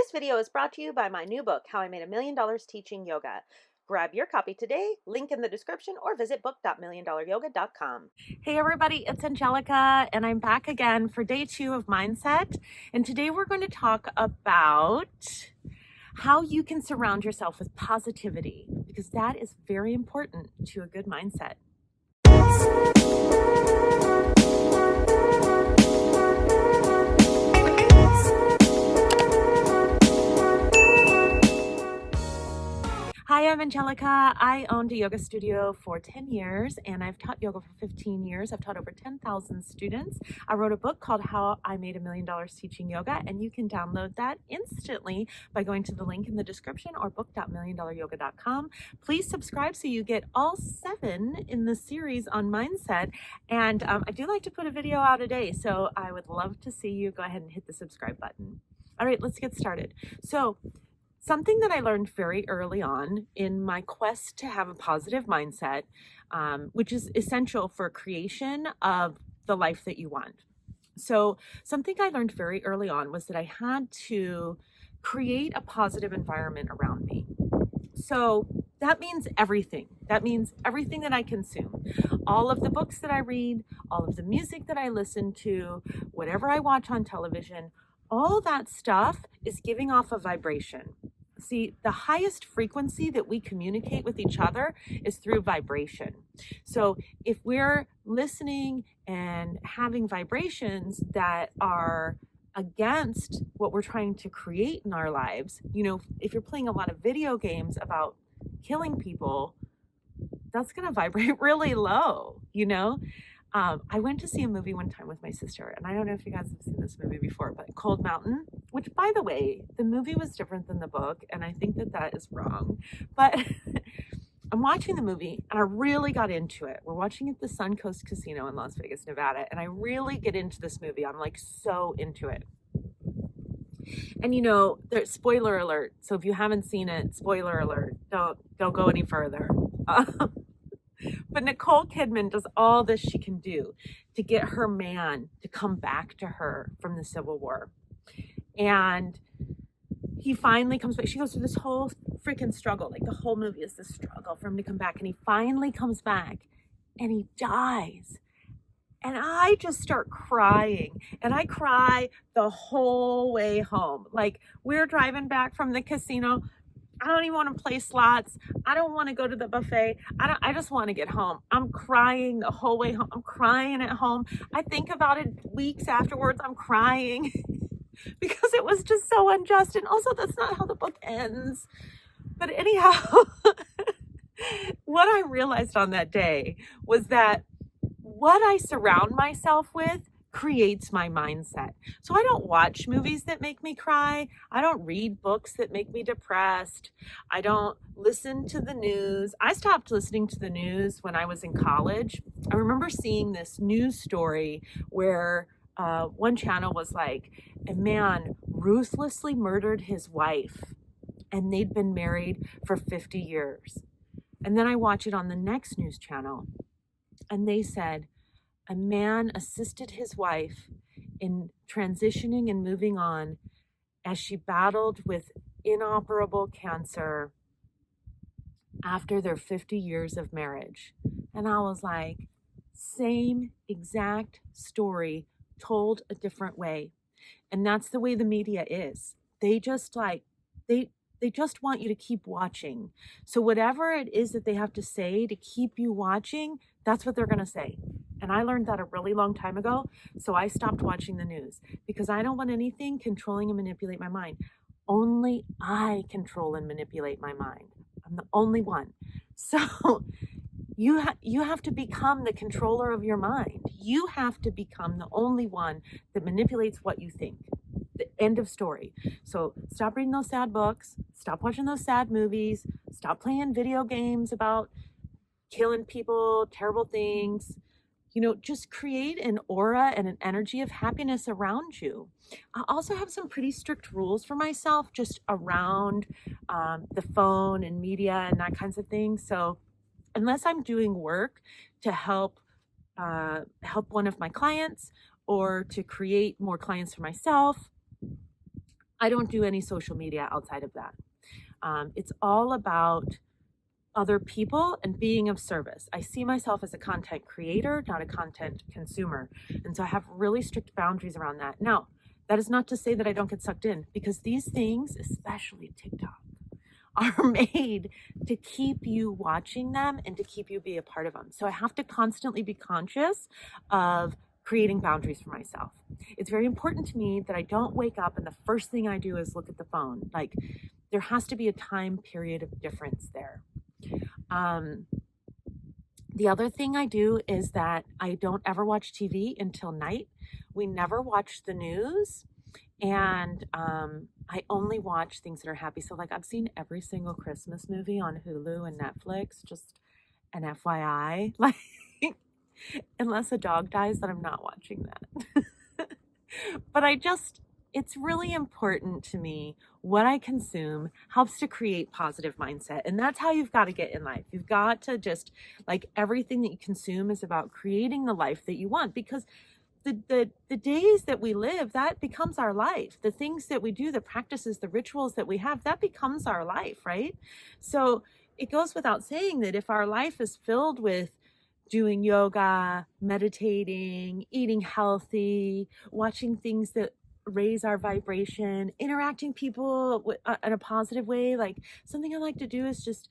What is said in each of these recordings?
This video is brought to you by my new book, How I Made $1 Million Teaching Yoga. Grab your copy today, link in the description, or visit book.milliondollaryoga.com. Hey everybody, it's Angelica, and I'm back again for day 2 of Mindset. And today we're going to talk about how you can surround yourself with positivity, because that is very important to a good mindset. Hi, I'm Angelica. I owned a yoga studio for 10 years and I've taught yoga for 15 years. I've taught over 10,000 students. I wrote a book called How I Made $1 Million Teaching Yoga, and you can download that instantly by going to the link in the description or book.milliondollaryoga.com. Please subscribe so you get all 7 in the series on mindset. And I do like to put a video out a day, so I would love to see you. Go ahead and hit the subscribe button. All right, let's get started. So, something that I learned very early on in my quest to have a positive mindset, which is essential for creation of the life that you want. So something I learned very early on was that I had to create a positive environment around me. So that means everything. That means everything that I consume. All of the books that I read, all of the music that I listen to, whatever I watch on television, all that stuff is giving off a vibration. See, the highest frequency that we communicate with each other is through vibration. So if we're listening and having vibrations that are against what we're trying to create in our lives, if you're playing a lot of video games about killing people, that's going to vibrate really low, I went to see a movie one time with my sister, and I don't know if you guys have seen this movie before, but Cold Mountain, which, by the way, the movie was different than the book, and I think that is wrong. But I'm watching the movie, and I really got into it. We're watching at the Suncoast Casino in Las Vegas, Nevada, and I really get into this movie. I'm like so into it. And there's spoiler alert. So if you haven't seen it, spoiler alert. Don't go any further. But Nicole Kidman does all this she can do to get her man to come back to her from the Civil War. And he finally comes back. She goes through this whole freaking struggle. Like the whole movie is this struggle for him to come back. And he finally comes back and he dies. And I just start crying. And I cry the whole way home. Like we're driving back from the casino. I don't even want to play slots. I don't want to go to the buffet. I just want to get home. I'm crying the whole way home. I'm crying at home. I think about it weeks afterwards. I'm crying because it was just so unjust. And also that's not how the book ends. But anyhow, what I realized on that day was that what I surround myself with creates my mindset. So I don't watch movies that make me cry. I don't read books that make me depressed. I don't listen to the news. I stopped listening to the news when I was in college. I remember seeing this news story where one channel was like, a man ruthlessly murdered his wife and they'd been married for 50 years. And then I watch it on the next news channel and they said, a man assisted his wife in transitioning and moving on as she battled with inoperable cancer after their 50 years of marriage. And I was like, same exact story told a different way. And that's the way the media is. They just they just want you to keep watching. So whatever it is that they have to say to keep you watching, that's what they're going to say. And I learned that a really long time ago. So I stopped watching the news because I don't want anything controlling and manipulate my mind. Only I control and manipulate my mind. I'm the only one. So you have to become the controller of your mind. You have to become the only one that manipulates what you think. The end of story. So stop reading those sad books. Stop watching those sad movies. Stop playing video games about killing people, terrible things. Just create an aura and an energy of happiness around you. I also have some pretty strict rules for myself just around the phone and media and that kinds of things. So unless I'm doing work to help one of my clients or to create more clients for myself, I don't do any social media outside of that. It's all about other people and being of service. I see myself as a content creator, not a content consumer. And so I have really strict boundaries around that. Now, that is not to say that I don't get sucked in, because these things, especially TikTok, are made to keep you watching them and to keep you be a part of them. So I have to constantly be conscious of creating boundaries for myself. It's very important to me that I don't wake up and the first thing I do is look at the phone. Like, there has to be a time period of difference there. The other thing I do is that I don't ever watch TV until night. We never watch the news. And I only watch things that are happy. So, like, I've seen every single Christmas movie on Hulu and Netflix, just an FYI. Like, unless a dog dies, then I'm not watching that. But it's really important to me what I consume helps to create positive mindset. And that's how you've got to get in life. You've got to just, like, everything that you consume is about creating the life that you want, because the days that we live, that becomes our life. The things that we do, the practices, the rituals that we have, that becomes our life, right? So it goes without saying that if our life is filled with doing yoga, meditating, eating healthy, watching things that raise our vibration, interacting people in a positive way. Like, something I like to do is just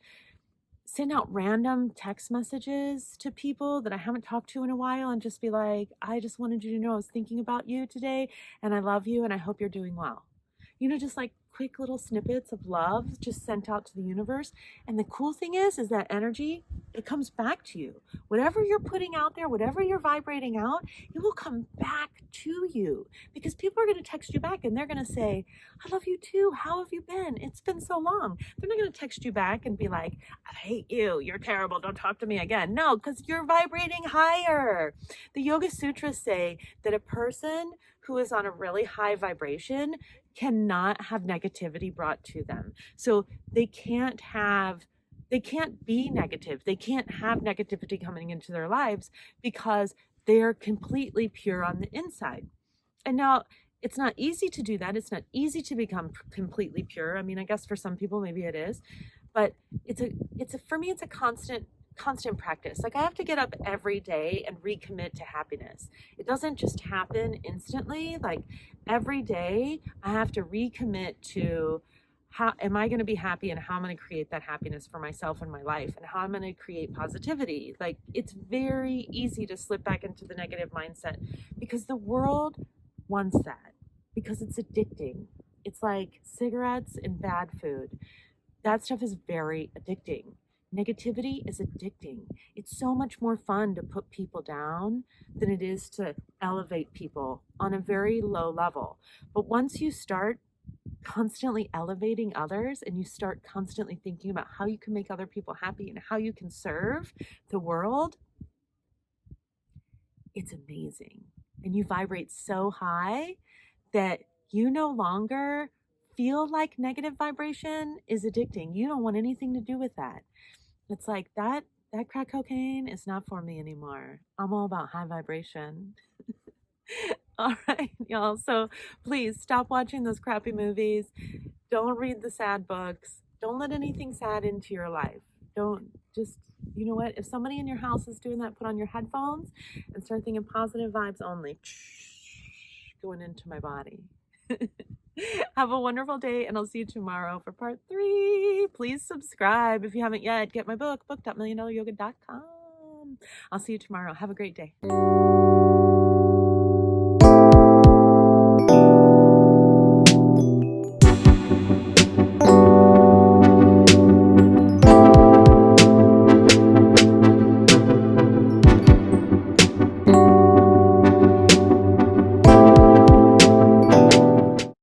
send out random text messages to people that I haven't talked to in a while and just be like, I just wanted you to know I was thinking about you today and I love you and I hope you're doing well. Just like quick little snippets of love just sent out to the universe. And the cool thing is that energy, it comes back to you. Whatever you're putting out there, whatever you're vibrating out, it will come back to you, because people are going to text you back and they're going to say, I love you too. How have you been? It's been so long. They're not going to text you back and be like, I hate you. You're terrible. Don't talk to me again. No, because you're vibrating higher. The Yoga Sutras say that a person who is on a really high vibration cannot have negativity brought to them. So they can't be negative. They can't have negativity coming into their lives because they're completely pure on the inside. And now, it's not easy to do that. It's not easy to become completely pure. I mean, I guess for some people maybe it is, but for me, it's a constant practice. Like, I have to get up every day and recommit to happiness. It doesn't just happen instantly. Like, every day I have to recommit to how am I going to be happy and how I'm going to create that happiness for myself and my life and how I'm going to create positivity. Like, it's very easy to slip back into the negative mindset because the world wants that, because it's addicting. It's like cigarettes and bad food. That stuff is very addicting. Negativity is addicting. It's so much more fun to put people down than it is to elevate people on a very low level. But once you start constantly elevating others and you start constantly thinking about how you can make other people happy and how you can serve the world, it's amazing. And you vibrate so high that you no longer feel like negative vibration is addicting. You don't want anything to do with that. It's like that crack cocaine is not for me anymore. I'm all about high vibration. All right, y'all. So please stop watching those crappy movies. Don't read the sad books. Don't let anything sad into your life. Don't just, you know what? If somebody in your house is doing that, put on your headphones and start thinking positive vibes only going into my body. Have a wonderful day, and I'll see you tomorrow for part 3. Please subscribe if you haven't yet. Get my book, book.milliondollaryoga.com. I'll see you tomorrow. Have a great day.